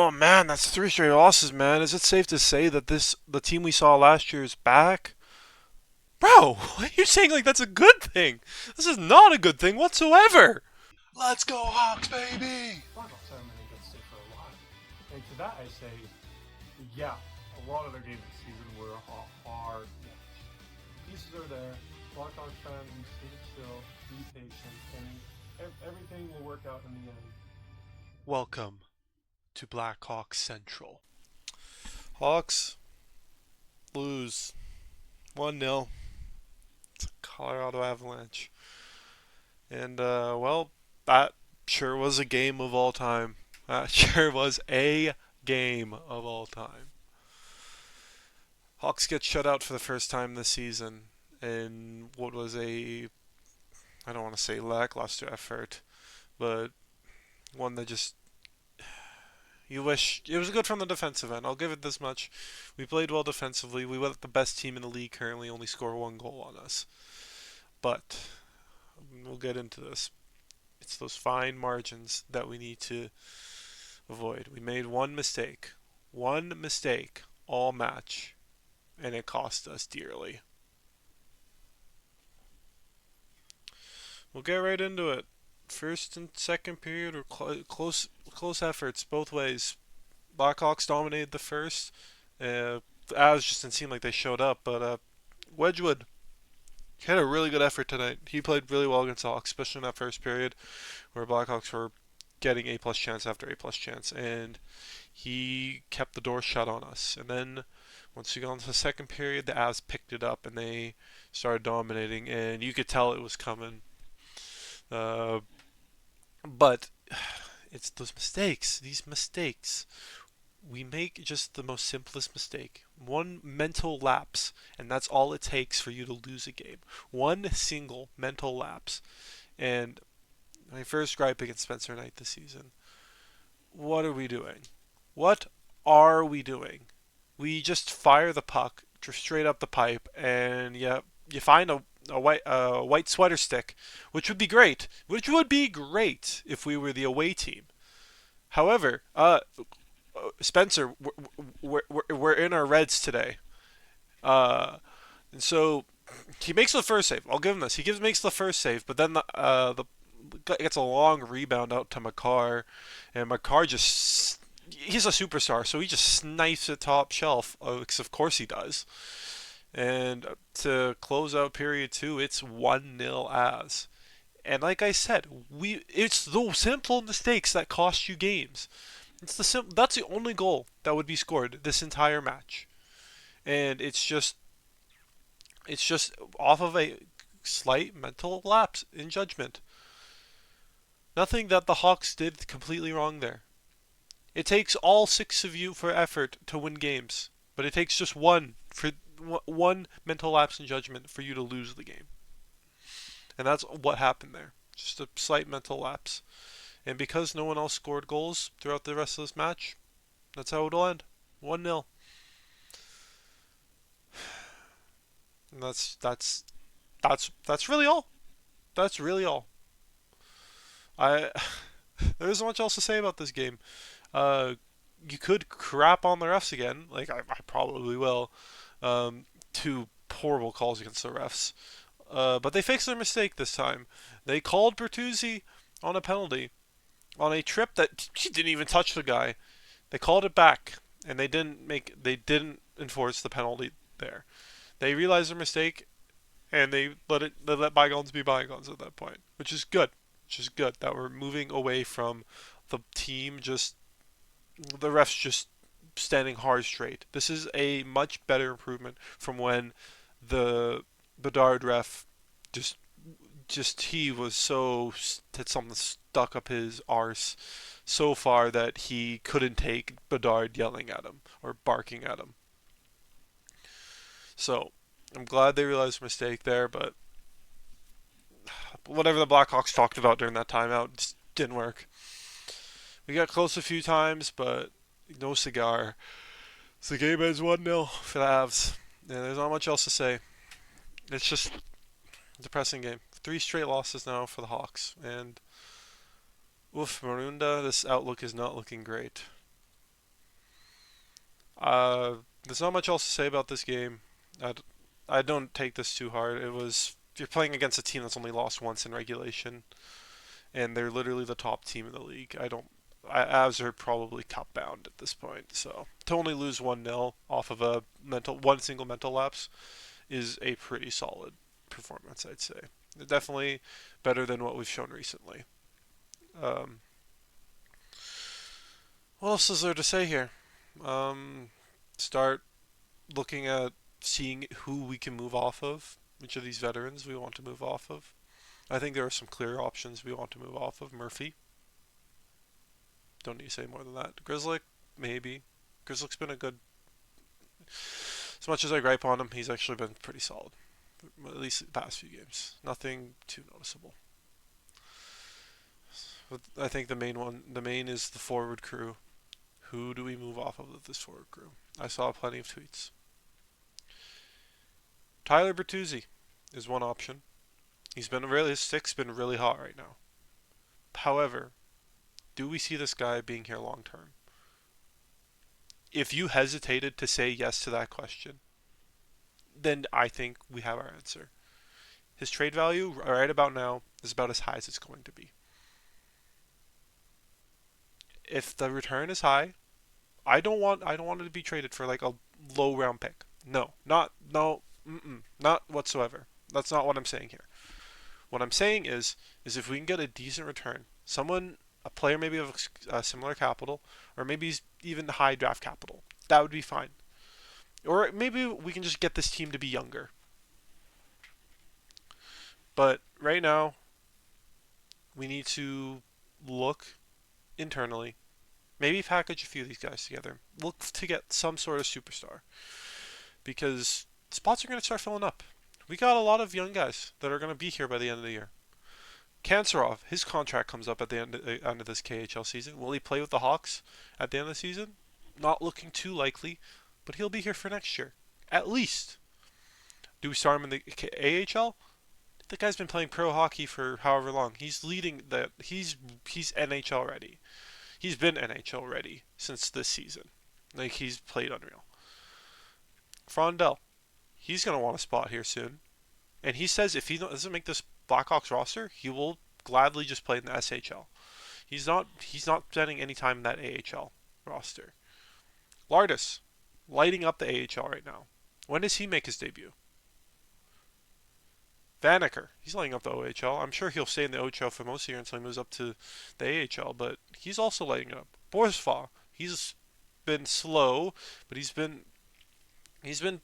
Oh man, that's three straight losses, man. Is it safe to say that the team we saw last year is back? Bro, why are you saying like that's a good thing? This is not a good thing whatsoever. Let's go Hawks, baby! Blackhawks haven't been in good state for a while. And to that I say, yeah, a lot of their games this season were a hard watch. Pieces are there. Blackhawks fans, stay chill, be patient, and everything will work out in the end. Welcome to Blackhawks Central. Hawks lose 1-0 to Colorado Avalanche. And well, that sure was a game of all time. That sure was a game of all time. Hawks get shut out for the first time this season in what was I don't want to say lackluster effort, but one that just you wish it was good from the defensive end. I'll give it this much. We played well defensively. We let the best team in the league currently only score one goal on us. But we'll get into this. It's those fine margins that we need to avoid. We made one mistake all match, and it cost us dearly. We'll get right into it. First and second period were close efforts both ways. Blackhawks dominated the first. Avs just didn't seem like they showed up, but Wedgwood had a really good effort tonight. He played really well against the Hawks, especially in that first period where Blackhawks were getting A plus chance after A plus chance, and he kept the door shut on us. And then once we got into the second period, the Avs picked it up and they started dominating, and you could tell it was coming. Uh, but it's those mistakes, these mistakes. We make just the most simplest mistake. One mental lapse, and that's all it takes for you to lose a game. One single mental lapse. And my first gripe against Spencer Knight this season. What are we doing? What are we doing? We just fire the puck straight up the pipe, and you find a white sweater stick, which would be great. Which would be great if we were the away team. However, Spencer, we're in our reds today, and so he makes the first save. I'll give him this. Makes the first save, but then the gets a long rebound out to Makar, and Makar just he's a superstar, so he just snipes it top shelf. Because of course he does. And to close out period two, it's 1-0 as. And like I said, it's those simple mistakes that cost you games. That's the only goal that would be scored this entire match. And it's just off of a slight mental lapse in judgment. Nothing that the Hawks did completely wrong there. It takes all six of you for effort to win games, but it takes just one mental lapse in judgment for you to lose the game. And that's what happened there. Just a slight mental lapse. And because no one else scored goals throughout the rest of this match, that's how it'll end. 1-0. And that's really all. That's really all. I there isn't much else to say about this game. Uh, you could crap on the refs again, like I probably will. Two horrible calls against the refs, but they fixed their mistake this time. They called Bertuzzi on a penalty on a trip that he didn't even touch the guy. They called it back, and they didn't enforce the penalty there. They realized their mistake, and they let bygones be bygones at that point, which is good. Which is good that we're moving away from the team just the refs just standing hard straight. This is a much better improvement from when the Bedard ref just he was so had something stuck up his arse so far that he couldn't take Bedard yelling at him or barking at him. So I'm glad they realized their mistake there, but whatever the Blackhawks talked about during that timeout just didn't work. We got close a few times, but no cigar. So the game ends 1-0 for the Avs. And there's not much else to say. It's just a depressing game. Three straight losses now for the Hawks. And oof, Marunda, this outlook is not looking great. There's not much else to say about this game. I, d- I don't take this too hard. You're playing against a team that's only lost once in regulation, and they're literally the top team in the league. Avs are probably cup bound at this point. So to only lose 1-0 off of one single mental lapse is a pretty solid performance, I'd say. Definitely better than what we've shown recently. Um, what else is there to say here? Um, Start looking at seeing who we can move off of, which of these veterans we want to move off of. I think there are some clear options we want to move off of. Murphy, don't need to say more than that. Grizzlick, maybe. Grizzlick's been a good. As much as I gripe on him, he's actually been pretty solid. At least the past few games. Nothing too noticeable. But I think the main is the forward crew. Who do we move off of this forward crew? I saw plenty of tweets. Tyler Bertuzzi is one option. His stick's been really hot right now. However, do we see this guy being here long term? If you hesitated to say yes to that question, then I think we have our answer. His trade value right about now is about as high as it's going to be. If the return is high, I don't want it to be traded for like a low round pick. No, not no, not whatsoever. That's not what I'm saying here. What I'm saying is if we can get a decent return, a player maybe of a similar capital, or maybe even high draft capital, that would be fine. Or maybe we can just get this team to be younger. But right now, we need to look internally. Maybe package a few of these guys together. Look to get some sort of superstar. Because spots are going to start filling up. We got a lot of young guys that are going to be here by the end of the year. Kanserov, his contract comes up at the end of this KHL season. Will he play with the Hawks at the end of the season? Not looking too likely, but he'll be here for next year. At least. Do we start him in the AHL? The guy's been playing pro hockey for however long. He's leading the he's NHL ready. He's been NHL ready since this season. Like he's played unreal. Frondell, he's gonna want a spot here soon, and he says if he doesn't make this Blackhawks roster, he will gladly just play in the SHL. He's not spending any time in that AHL roster. Lardis, lighting up the AHL right now. When does he make his debut? Vaneker, he's lighting up the OHL. I'm sure he'll stay in the OHL for most of the year until he moves up to the AHL, but he's also lighting it up. Borsva, he's been slow, but he's been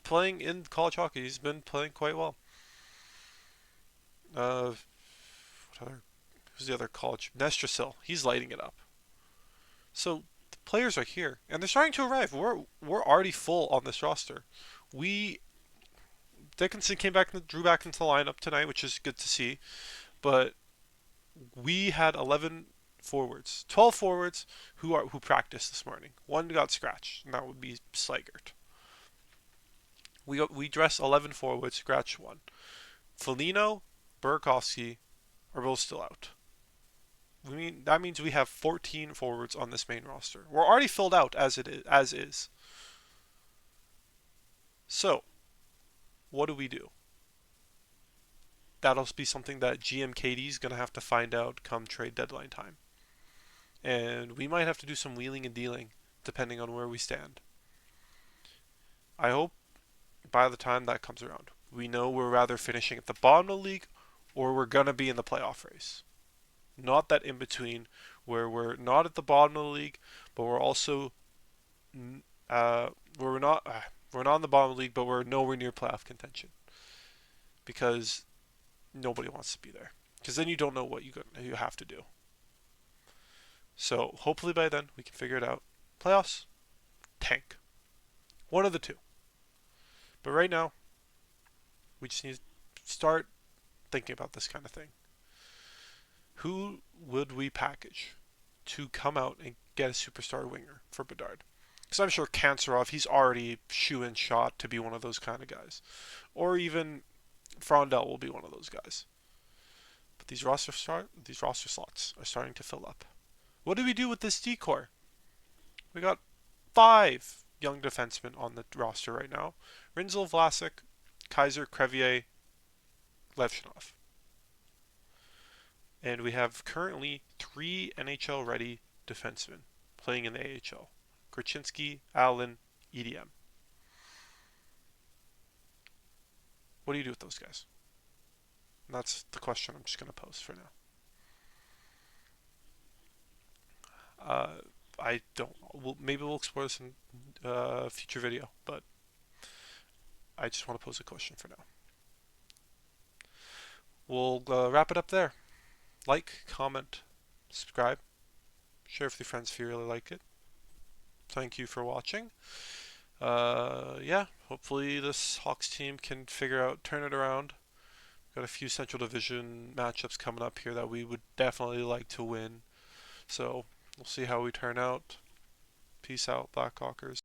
playing in college hockey. He's been playing quite well. What other? Who's the other college? Nestrasil, he's lighting it up. So the players are here, and they're starting to arrive. We're already full on this roster. We Dickinson came back and drew back into the lineup tonight, which is good to see. But we had 11 forwards, 12 forwards who practiced this morning. One got scratched, and that would be Sligert. We dressed 11 forwards, scratched one. Felino, Burakovsky are both still out. That means we have 14 forwards on this main roster. We're already filled out as is. So, what do we do? That'll be something that GM KD is going to have to find out come trade deadline time. And we might have to do some wheeling and dealing depending on where we stand. I hope by the time that comes around, we know we're rather finishing at the bottom of the league or we're going to be in the playoff race. Not that in between where we're not at the bottom of the league, but we're also uh, we're not we're not in the bottom of the league, but we're nowhere near playoff contention because nobody wants to be there. Because then you don't know what you have to do. So hopefully by then we can figure it out. Playoffs, tank, one of the two. But right now, we just need to start thinking about this kind of thing. Who would we package to come out and get a superstar winger for Bedard? Because I'm sure Kanserov, he's already shoe-in shot to be one of those kind of guys. Or even Frondell will be one of those guys. But these roster slots are starting to fill up. What do we do with this decor? We got 5 young defensemen on the roster right now: Rinzel, Vlasic, Kaiser, Crevier, Levshinov. And we have currently 3 NHL-ready defensemen playing in the AHL: Krasinski, Allen, EDM. What do you do with those guys? And that's the question I'm just going to pose for now. Uh, I don't. Maybe we'll explore this in a future video, but I just want to pose a question for now. We'll wrap it up there. Like, comment, subscribe, share with your friends if you really like it. Thank you for watching. Yeah, hopefully this Hawks team can turn it around. Got a few Central Division matchups coming up here that we would definitely like to win. So we'll see how we turn out. Peace out, Blackhawkers.